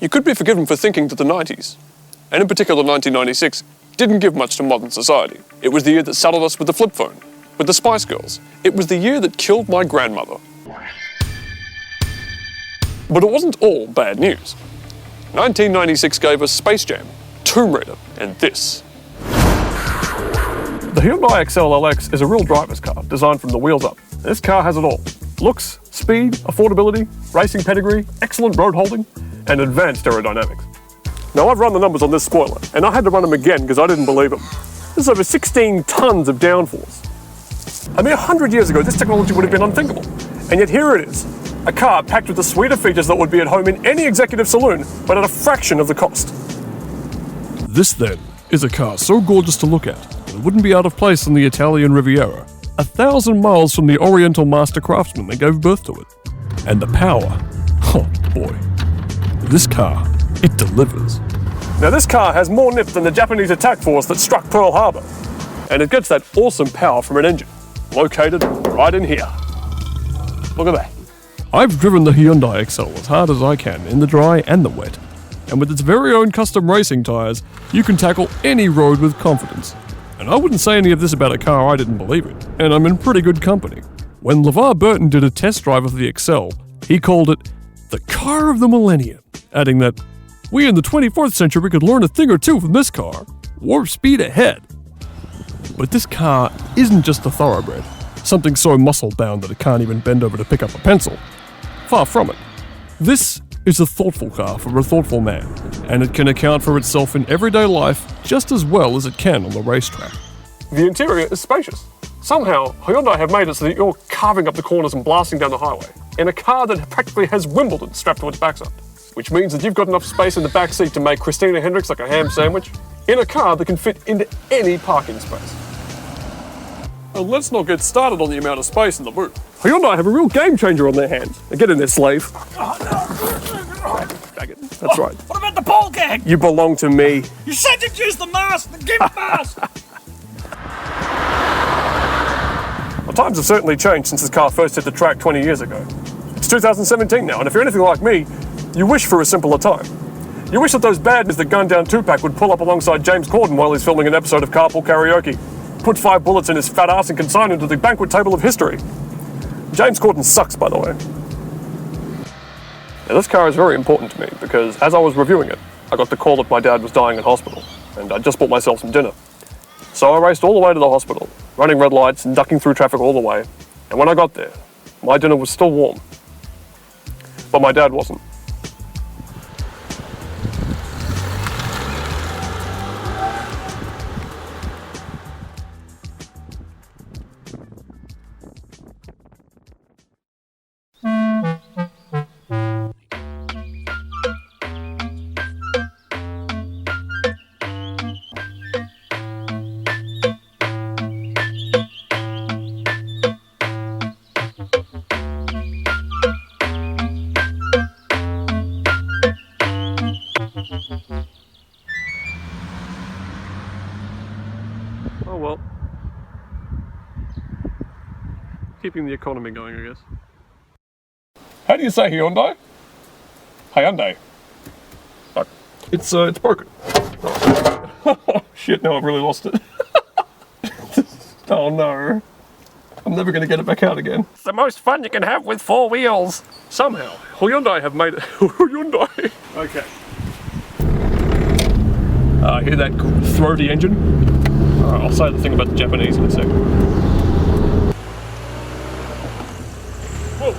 You could be forgiven for thinking that the 90s, and in particular 1996, didn't give much to modern society. It was the year that saddled us with the flip phone, with the Spice Girls. It was the year that killed my grandmother. But it wasn't all bad news. 1996 gave us Space Jam, Tomb Raider, and this. The Hyundai Excel LX is a real driver's car, designed from the wheels up. This car has it all. Looks, speed, affordability, racing pedigree, excellent road holding, and advanced aerodynamics. Now I've run the numbers on this spoiler, and I had to run them again because I didn't believe them. This is over 16 tons of downforce. A mere 100 years ago, this technology would have been unthinkable. And yet here it is, a car packed with a suite of features that would be at home in any executive saloon, but at a fraction of the cost. This, then, is a car so gorgeous to look at, it wouldn't be out of place on the Italian Riviera, 1,000 miles from the Oriental master craftsman that gave birth to it. And the power, oh boy, this car, it delivers. Now this car has more nip than the Japanese attack force that struck Pearl Harbor. And it gets that awesome power from an engine, located right in here. Look at that. I've driven the Hyundai Excel as hard as I can in the dry and the wet. And with its very own custom racing tyres, you can tackle any road with confidence. And I wouldn't say any of this about a car I didn't believe in, and I'm in pretty good company. When LeVar Burton did a test drive of the Excel, he called it the car of the millennium, adding that we in the 24th century could learn a thing or two from this car. Warp speed ahead. But this car isn't just a thoroughbred, something so muscle-bound that it can't even bend over to pick up a pencil. Far from it. This is a thoughtful car for a thoughtful man, and it can account for itself in everyday life just as well as it can on the racetrack. The interior is spacious. Somehow, Hyundai have made it so that you're carving up the corners and blasting down the highway in a car that practically has Wimbledon strapped to its backside, which means that you've got enough space in the back seat to make Christina Hendricks like a ham sandwich in a car that can fit into any parking space. And let's not get started on the amount of space in the boot. Hyundai have a real game changer on their hands. Now get in there, slave. Oh, no. Bag it. That's right. What about the ball gag? You belong to me. You said you'd use the mask, then give it mask. Well, times have certainly changed since this car first hit the track 20 years ago. It's 2017 now, and if you're anything like me, you wish for a simpler time. You wish that those baddies that gunned down Tupac would pull up alongside James Corden while he's filming an episode of Carpool Karaoke, put 5 bullets in his fat ass and consign him to the banquet table of history. James Corden sucks, by the way. Now, this car is very important to me because as I was reviewing it, I got the call that my dad was dying in hospital, and I just bought myself some dinner. So I raced all the way to the hospital, running red lights and ducking through traffic all the way, and when I got there, my dinner was still warm. But my dad wasn't. Oh well. Keeping the economy going, I guess. How do you say Hyundai? Hyundai. Fuck. It's broken. Oh shit, now I've really lost it. Oh no. I'm never gonna get it back out again. It's the most fun you can have with 4 wheels. Somehow, Hyundai have made it. Hyundai. Okay. Hear that throaty engine? I'll say the thing about the Japanese in a second. Whoa!